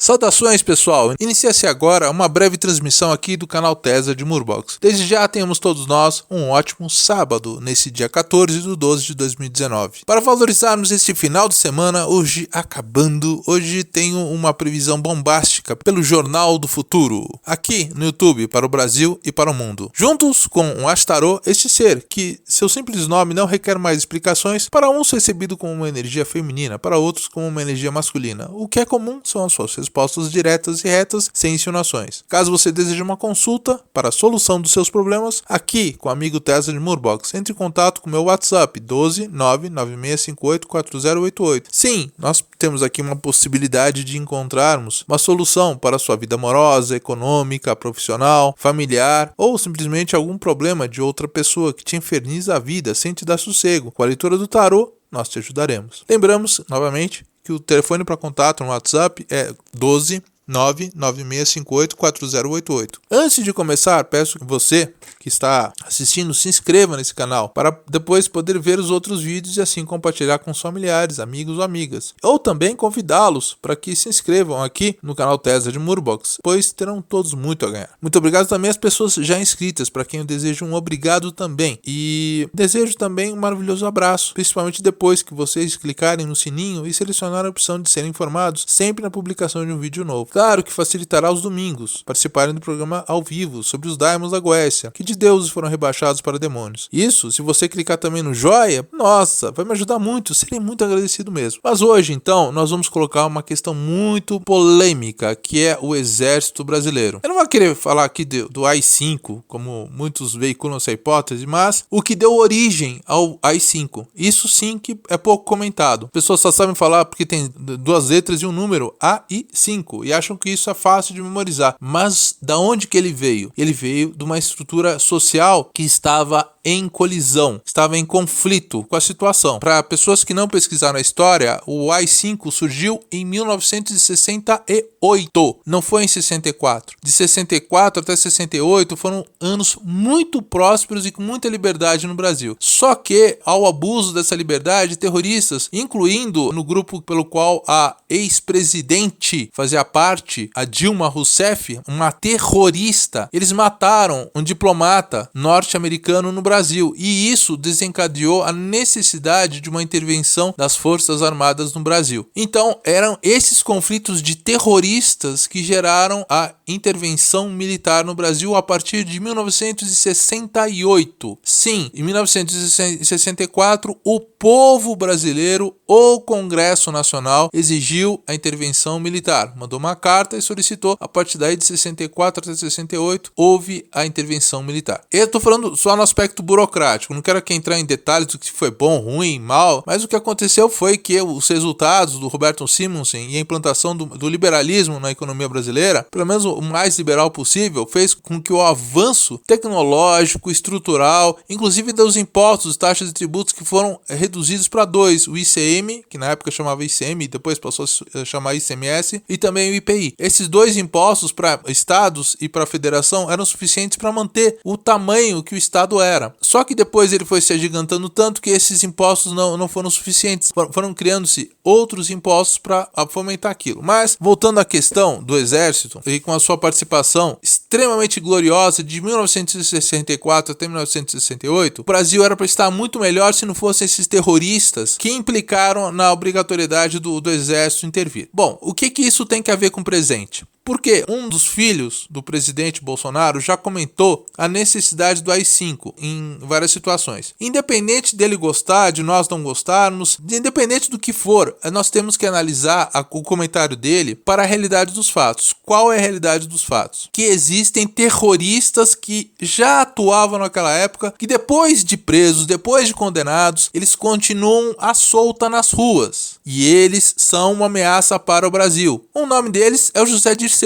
Saudações, pessoal! Inicia-se agora uma breve transmissão aqui do canal Tesla de Murbox. Desde já tenhamos todos nós um ótimo sábado, nesse dia 14 de 12 de 2019. Para valorizarmos este final de semana, hoje acabando, hoje tenho uma previsão bombástica pelo Jornal do Futuro, aqui no YouTube, para o Brasil e para o mundo. Juntos com o Ashtarot, este ser, que seu simples nome não requer mais explicações, para uns recebido como uma energia feminina, para outros como uma energia masculina. O que é comum são as suas respostas diretas e retas, sem insinuações. Caso você deseje uma consulta para a solução dos seus problemas, aqui com o amigo Tesla de Murbox, entre em contato com o meu WhatsApp 12 99658 4088. Sim, nós temos aqui uma possibilidade de encontrarmos uma solução para a sua vida amorosa, econômica, profissional, familiar ou simplesmente algum problema de outra pessoa que te inferniza a vida sem te dar sossego. Com a leitura do tarô, nós te ajudaremos. Lembramos, novamente, que o telefone para contato no WhatsApp é 12 99658 4088. Antes de começar, peço que você que está assistindo se inscreva nesse canal para depois poder ver os outros vídeos e assim compartilhar com os familiares, amigos ou amigas. Ou também convidá-los para que se inscrevam aqui no canal Tesla de Murbox, pois terão todos muito a ganhar. Muito obrigado também às pessoas já inscritas, para quem eu desejo um obrigado também. E desejo também um maravilhoso abraço, principalmente depois que vocês clicarem no sininho e selecionarem a opção de serem informados sempre na publicação de um vídeo novo. Claro que facilitará os domingos participarem do programa ao vivo sobre os Daimons da Goécia, que de deuses foram rebaixados para demônios. Isso, se você clicar também no joia, nossa, vai me ajudar muito, serei muito agradecido mesmo. Mas hoje, então, nós vamos colocar uma questão muito polêmica, que é o Exército Brasileiro. Eu não vou querer falar aqui do AI-5, como muitos veiculam essa hipótese, mas o que deu origem ao AI-5. Isso sim que é pouco comentado. Pessoas só sabem falar porque tem duas letras e um número, AI-5, e acham que isso é fácil de memorizar. Mas da onde que ele veio? Ele veio de uma estrutura social que estava em colisão, estava em conflito com a situação. Para pessoas que não pesquisaram a história, o AI-5 surgiu em 1968, não foi em 64. De 64 até 68 foram anos muito prósperos e com muita liberdade no Brasil. Só que, ao abuso dessa liberdade, terroristas, incluindo no grupo pelo qual a ex-presidente fazia parte, a Dilma Rousseff, uma terrorista, eles mataram um diplomata norte-americano no Brasil, e isso desencadeou a necessidade de uma intervenção das Forças Armadas no Brasil. Então, eram esses conflitos de terroristas que geraram a intervenção militar no Brasil a partir de 1968. Sim, em 1964, o povo brasileiro, o Congresso Nacional, exigiu a intervenção militar, mandou uma carta e solicitou. A partir daí, de 64 até 68, houve a intervenção militar. Eu estou falando só no aspecto burocrático, não quero aqui entrar em detalhes do que foi bom, ruim, mal, mas o que aconteceu foi que os resultados do Roberto Simonsen e a implantação do liberalismo na economia brasileira, pelo menos o mais liberal possível, fez com que o avanço tecnológico, estrutural, inclusive dos impostos, taxas e tributos que foram reduzidos para dois, o ICM, que na época chamava ICM e depois passou a chamar ICMS, e também o IPI. Esses dois impostos para estados e para a federação eram suficientes para manter o tamanho que o estado era. Só que depois ele foi se agigantando tanto que esses impostos não foram suficientes. Foram criando-se outros impostos para fomentar aquilo. Mas, voltando à questão do Exército, e com a sua participação extremamente gloriosa de 1964 até 1968, o Brasil era para estar muito melhor se não fossem esses terroristas que implicaram na obrigatoriedade do Exército intervir. Bom, o que isso tem a ver com o presente? Porque um dos filhos do presidente Bolsonaro já comentou a necessidade do AI-5 em várias situações. Independente dele gostar, de nós não gostarmos, independente do que for, nós temos que analisar o comentário dele para a realidade dos fatos. Qual é a realidade dos fatos? Que existem terroristas que já atuavam naquela época, que depois de presos, depois de condenados, eles continuam à solta nas ruas. E eles são uma ameaça para o Brasil. O nome deles é o José Dirceu.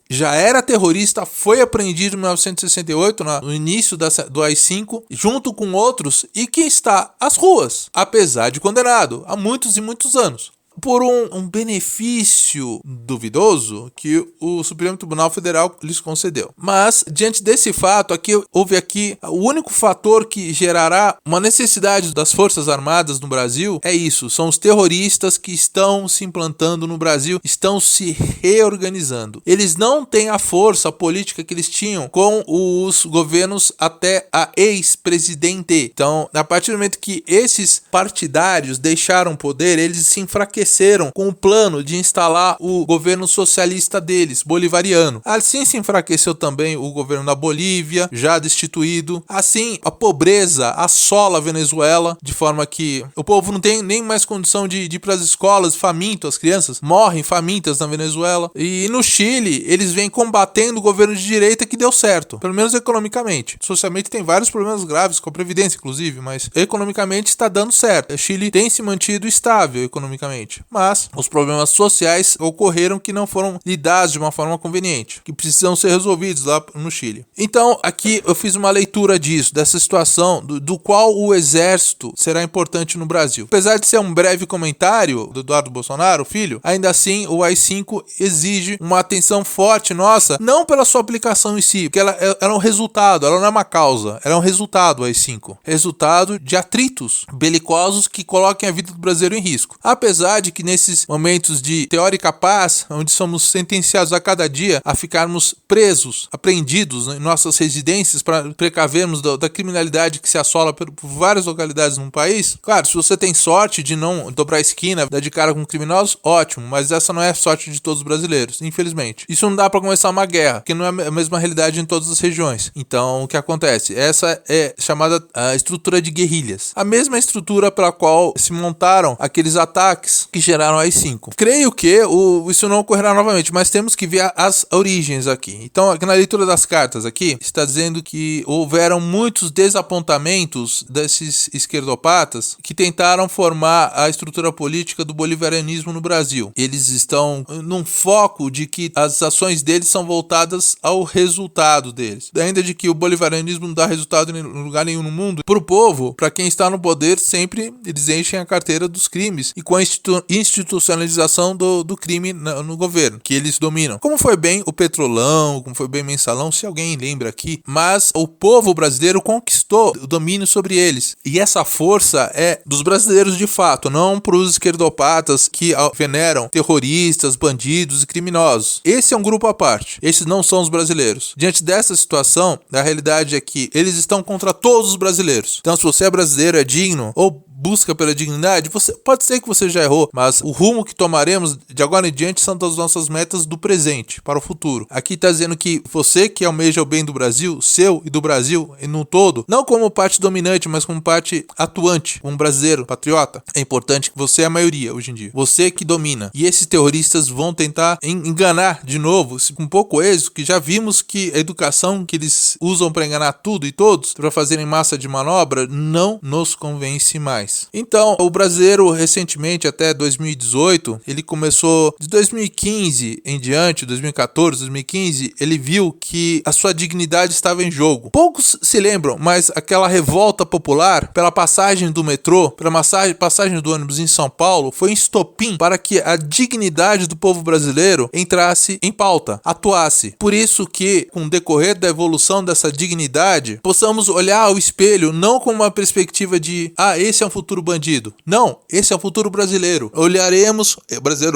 Já era terrorista, foi apreendido em 1968, no início do AI-5, junto com outros, e que está às ruas, apesar de condenado, há muitos e muitos anos. por um benefício duvidoso que o Supremo Tribunal Federal lhes concedeu. Mas, diante desse fato, houve o único fator que gerará uma necessidade das Forças Armadas no Brasil é isso, são os terroristas que estão se implantando no Brasil, estão se reorganizando. Eles não têm a força política que eles tinham com os governos até a ex-presidente. Então, a partir do momento que esses partidários deixaram o poder, eles se enfraqueceram com o plano de instalar o governo socialista deles, bolivariano. Assim se enfraqueceu também o governo da Bolívia, já destituído. Assim, a pobreza assola a Venezuela, de forma que o povo não tem nem mais condição de ir para as escolas, faminto, as crianças morrem famintas na Venezuela. E no Chile, eles vêm combatendo o governo de direita que deu certo, pelo menos economicamente. Socialmente tem vários problemas graves, com a Previdência, inclusive, mas economicamente está dando certo. O Chile tem se mantido estável economicamente, mas os problemas sociais ocorreram que não foram lidados de uma forma conveniente, que precisam ser resolvidos lá no Chile. Então, aqui eu fiz uma leitura disso, dessa situação, do qual o exército será importante no Brasil. Apesar de ser um breve comentário do Eduardo Bolsonaro, filho, ainda assim o AI-5 exige uma atenção forte nossa, não pela sua aplicação em si, porque ela é um resultado, ela não é uma causa, ela é um resultado, o AI-5. Resultado de atritos belicosos que coloquem a vida do brasileiro em risco. Apesar de que nesses momentos de teórica paz, onde somos sentenciados a cada dia a ficarmos presos, apreendidos em nossas residências para precavermos da criminalidade que se assola por várias localidades no país, claro, se você tem sorte de não dobrar a esquina, dar de cara com criminosos, ótimo, mas essa não é a sorte de todos os brasileiros, infelizmente. Isso não dá para começar uma guerra, porque não é a mesma realidade em todas as regiões. Então, o que acontece? Essa é chamada a estrutura de guerrilhas. A mesma estrutura pela qual se montaram aqueles ataques que geraram a AI-5. Creio que isso não ocorrerá novamente, mas temos que ver as origens aqui. Então, aqui na leitura das cartas aqui, está dizendo que houveram muitos desapontamentos desses esquerdopatas que tentaram formar a estrutura política do bolivarianismo no Brasil. Eles estão num foco de que as ações deles são voltadas ao resultado deles. Ainda de que o bolivarianismo não dá resultado em lugar nenhum no mundo. Para o povo, para quem está no poder, sempre eles enchem a carteira dos crimes e com a institucionalização do crime no governo, que eles dominam. Como foi bem o Petrolão, como foi bem o Mensalão, se alguém lembra aqui, mas o povo brasileiro conquistou o domínio sobre eles. E essa força é dos brasileiros de fato, não para os esquerdopatas que veneram terroristas, bandidos e criminosos. Esse é um grupo à parte. Esses não são os brasileiros. Diante dessa situação, a realidade é que eles estão contra todos os brasileiros. Então, se você é brasileiro, é digno, ou busca pela dignidade, pode ser que você já errou, mas o rumo que tomaremos de agora em diante são das nossas metas do presente para o futuro. Aqui está dizendo que você que almeja o bem do Brasil, seu e do Brasil e no todo, não como parte dominante, mas como parte atuante, um brasileiro patriota, é importante que você é a maioria hoje em dia. Você que domina. E esses terroristas vão tentar enganar de novo, com pouco êxito, que já vimos que a educação que eles usam para enganar tudo e todos, para fazerem massa de manobra, não nos convence mais. Então, o brasileiro recentemente, até 2018, ele começou de 2015 em diante, 2014, 2015, ele viu que a sua dignidade estava em jogo. Poucos se lembram, mas aquela revolta popular pela passagem do metrô, pela passagem do ônibus em São Paulo, foi um estopim para que a dignidade do povo brasileiro entrasse em pauta, atuasse. Por isso que, com o decorrer da evolução dessa dignidade, possamos olhar ao espelho não com uma perspectiva de esse é um futuro bandido. Não, esse é o futuro brasileiro. Olharemos...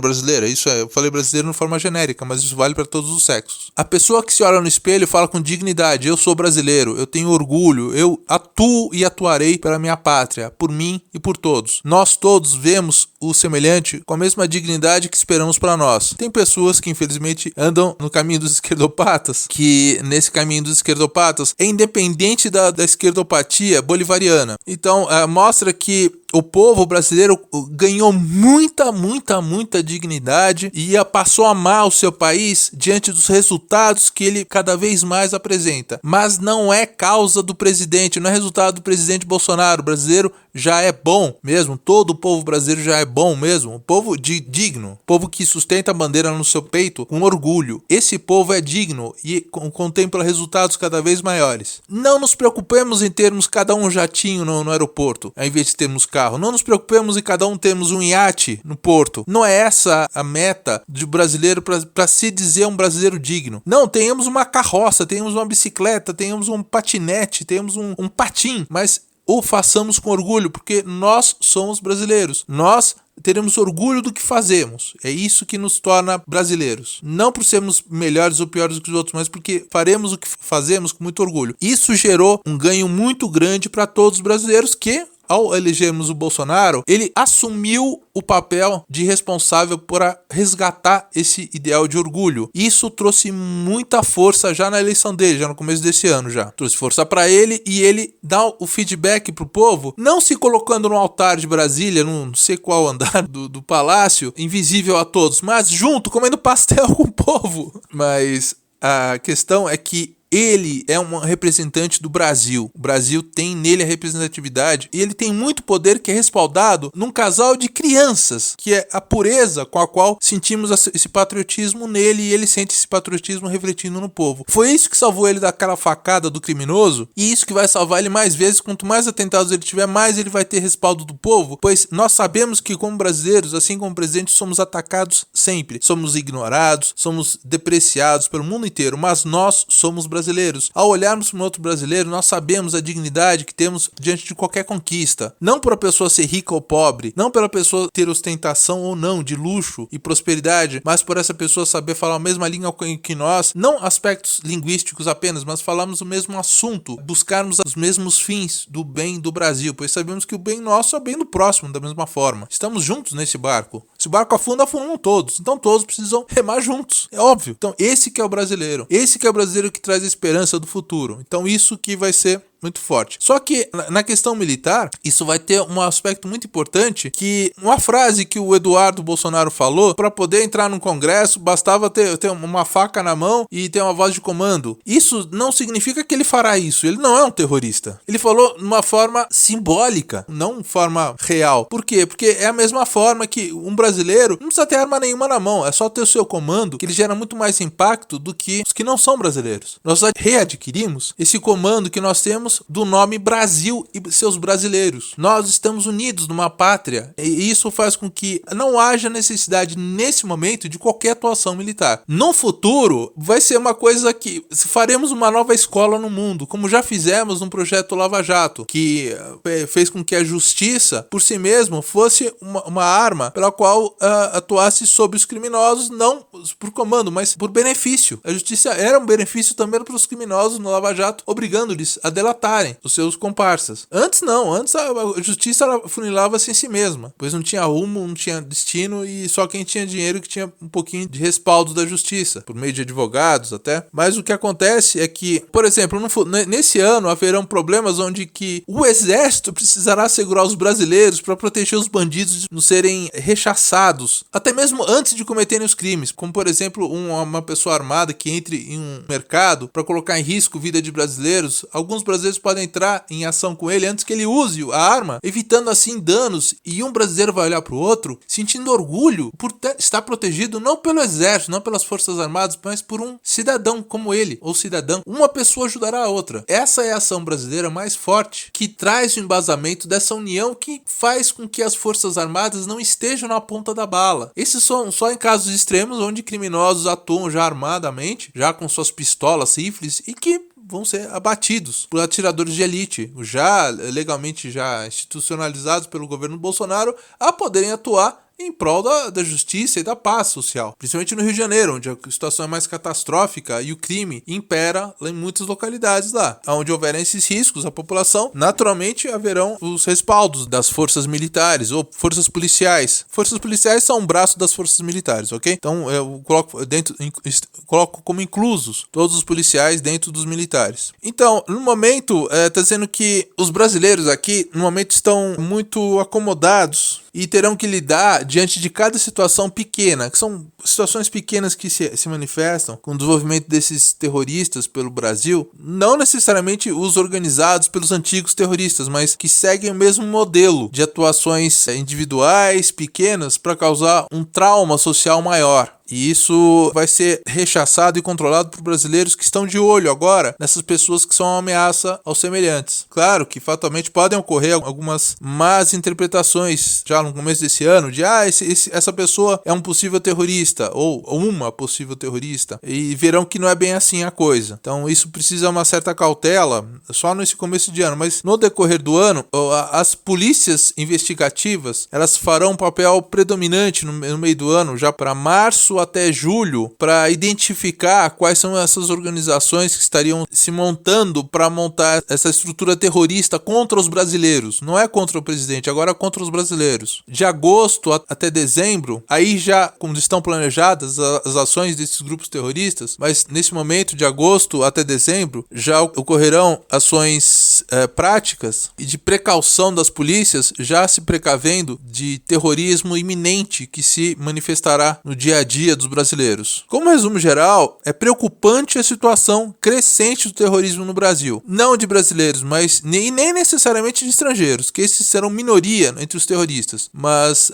brasileira, isso é... Eu falei brasileiro de forma genérica, mas isso vale para todos os sexos. A pessoa que se olha no espelho fala com dignidade, eu sou brasileiro, eu tenho orgulho, eu atuo e atuarei pela minha pátria, por mim e por todos. Nós todos vemos o semelhante com a mesma dignidade que esperamos para nós. Tem pessoas que infelizmente andam no caminho dos esquerdopatas, que nesse caminho dos esquerdopatas é independente da esquerdopatia bolivariana. Então, mostra que o povo brasileiro ganhou muita dignidade e passou a amar o seu país diante dos resultados que ele cada vez mais apresenta. Mas não é causa do presidente, não é resultado do presidente Bolsonaro. O brasileiro já é bom mesmo, todo o povo brasileiro já é bom mesmo, o povo digno, o povo que sustenta a bandeira no seu peito com orgulho. Esse povo é digno e contempla resultados cada vez maiores. Não nos preocupemos em termos cada um jatinho no aeroporto, ao invés de termos carro. carro. Não nos preocupemos em cada um termos um iate no porto. Não é essa a meta de brasileiro para se dizer um brasileiro digno. Não, tenhamos uma carroça, tenhamos uma bicicleta, tenhamos um patinete, tenhamos um patim, mas o façamos com orgulho, porque nós somos brasileiros. Nós teremos orgulho do que fazemos. É isso que nos torna brasileiros. Não por sermos melhores ou piores do que os outros, mas porque faremos o que fazemos com muito orgulho. Isso gerou um ganho muito grande para todos os brasileiros que, ao elegermos o Bolsonaro, ele assumiu o papel de responsável por resgatar esse ideal de orgulho. Isso trouxe muita força já na eleição dele, já no começo desse ano já. Trouxe força para ele e ele dá o feedback pro povo, não se colocando no altar de Brasília, não sei qual andar do palácio, invisível a todos, mas junto, comendo pastel com o povo. Mas a questão é que ele é um representante do Brasil. O Brasil tem nele a representatividade e ele tem muito poder que é respaldado num casal de crianças, que é a pureza com a qual sentimos esse patriotismo nele e ele sente esse patriotismo refletindo no povo. Foi isso que salvou ele daquela facada do criminoso e isso que vai salvar ele mais vezes. Quanto mais atentados ele tiver, mais ele vai ter respaldo do povo, pois nós sabemos que como brasileiros, assim como presidentes, somos atacados sempre. Somos ignorados, somos depreciados pelo mundo inteiro, mas nós somos brasileiros. Ao olharmos para um outro brasileiro, nós sabemos a dignidade que temos diante de qualquer conquista. Não por a pessoa ser rica ou pobre, não pela pessoa ter ostentação ou não, de luxo e prosperidade, mas por essa pessoa saber falar a mesma língua que nós, não aspectos linguísticos apenas, mas falarmos o mesmo assunto, buscarmos os mesmos fins do bem do Brasil, pois sabemos que o bem nosso é o bem do próximo da mesma forma. Estamos juntos nesse barco. Se o barco afunda, afundam todos. Então todos precisam remar juntos. É óbvio. Então esse que é o brasileiro. Esse que é o brasileiro que traz a esperança do futuro. Então isso que vai ser muito forte. Só que na questão militar, isso vai ter um aspecto muito importante, que uma frase que o Eduardo Bolsonaro falou, para poder entrar no Congresso, bastava ter uma faca na mão e ter uma voz de comando. Isso não significa que ele fará isso. Ele não é um terrorista. Ele falou de uma forma simbólica, não de forma real. Por quê? Porque é a mesma forma que um brasileiro não precisa ter arma nenhuma na mão, é só ter o seu comando, que ele gera muito mais impacto do que os que não são brasileiros. Nós readquirimos esse comando que nós temos do nome Brasil e seus brasileiros. Nós estamos unidos numa pátria e isso faz com que não haja necessidade nesse momento de qualquer atuação militar. No futuro vai ser uma coisa que faremos uma nova escola no mundo, como já fizemos no projeto Lava Jato, que fez com que a justiça por si mesmo fosse uma arma pela qual atuasse sobre os criminosos, não por comando, mas por benefício. A justiça era um benefício também para os criminosos no Lava Jato, obrigando-lhes a delatarem os seus comparsas. Antes não, antes a justiça funilava-se em si mesma, pois não tinha rumo, não tinha destino e só quem tinha dinheiro que tinha um pouquinho de respaldo da justiça, por meio de advogados até. Mas o que acontece é que, por exemplo, nesse ano haverão problemas onde que o exército precisará segurar os brasileiros para proteger os bandidos de não serem rechaçados, até mesmo antes de cometerem os crimes, como por exemplo uma pessoa armada que entre em um mercado para colocar em risco a vida de brasileiros. Alguns brasileiros podem entrar em ação com ele antes que ele use a arma, evitando assim danos, e um brasileiro vai olhar para o outro sentindo orgulho por estar protegido não pelo exército, não pelas forças armadas, mas por um cidadão como ele, ou cidadão. Uma pessoa ajudará a outra. Essa é a ação brasileira mais forte, que traz o embasamento dessa união que faz com que as forças armadas não estejam na ponta da bala. Esses são só em casos extremos onde criminosos atuam já armadamente, já com suas pistolas, rifles, e que vão ser abatidos por atiradores de elite, já legalmente já institucionalizados pelo governo Bolsonaro, a poderem atuar em prol da justiça e da paz social, principalmente no Rio de Janeiro, onde a situação é mais catastrófica e o crime impera em muitas localidades lá. Onde houverem esses riscos à população, naturalmente haverão os respaldos das forças militares ou forças policiais. Forças policiais são um braço das forças militares, ok? Então eu coloco como inclusos todos os policiais dentro dos militares. Então, no momento, está dizendo que os brasileiros aqui, no momento, estão muito acomodados e terão que lidar diante de cada situação pequena, que são situações pequenas que se manifestam com o desenvolvimento desses terroristas pelo Brasil, não necessariamente os organizados pelos antigos terroristas, mas que seguem o mesmo modelo de atuações individuais, pequenas, para causar um trauma social maior. E isso vai ser rechaçado e controlado por brasileiros que estão de olho agora nessas pessoas que são uma ameaça aos semelhantes. Claro que fatalmente podem ocorrer algumas más interpretações já no começo desse ano de essa pessoa é um possível terrorista ou uma possível terrorista, e verão que não é bem assim a coisa. Então isso precisa uma certa cautela só nesse começo de ano, mas no decorrer do ano as polícias investigativas elas farão um papel predominante no meio do ano, já para março até julho, para identificar quais são essas organizações que estariam se montando para montar essa estrutura terrorista contra os brasileiros. Não é contra o presidente, agora é contra os brasileiros. De agosto até dezembro, aí já como estão planejadas as ações desses grupos terroristas, mas nesse momento de agosto até dezembro já ocorrerão ações práticas e de precaução das polícias, já se precavendo de terrorismo iminente que se manifestará no dia a dia dos brasileiros. Como resumo geral, é preocupante a situação crescente do terrorismo no Brasil. Não de brasileiros, mas nem necessariamente de estrangeiros, que esses serão minoria entre os terroristas. Mas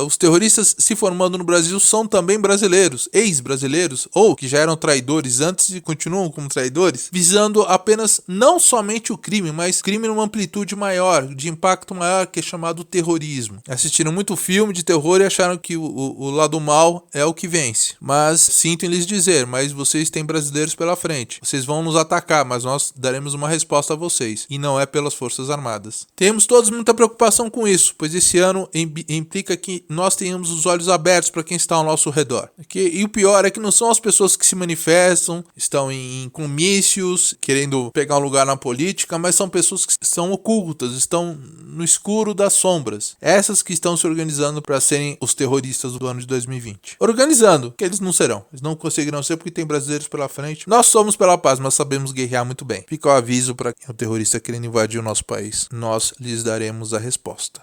os terroristas se formando no Brasil são também brasileiros, ex-brasileiros, ou que já eram traidores antes e continuam como traidores, visando apenas não somente o crime, mas crime numa amplitude maior, de impacto maior, que é chamado terrorismo. Assistiram muito filme de terror e acharam que o lado mal é o que vence. Mas sinto em lhes dizer, mas vocês têm brasileiros pela frente. Vocês vão nos atacar, mas nós daremos uma resposta a vocês. E não é pelas Forças Armadas. Temos todos muita preocupação com isso, pois esse ano implica que nós tenhamos os olhos abertos para quem está ao nosso redor. E o pior é que não são as pessoas que se manifestam, estão em comícios, querendo pegar um lugar na política, mas são pessoas que são ocultas, estão no escuro das sombras. Essas que estão se organizando para serem os terroristas do ano de 2020. Organizando, que eles não serão. Eles não conseguirão ser porque tem brasileiros pela frente. Nós somos pela paz, mas sabemos guerrear muito bem. Fica o aviso para quem é o terrorista querendo invadir o nosso país. Nós lhes daremos a resposta.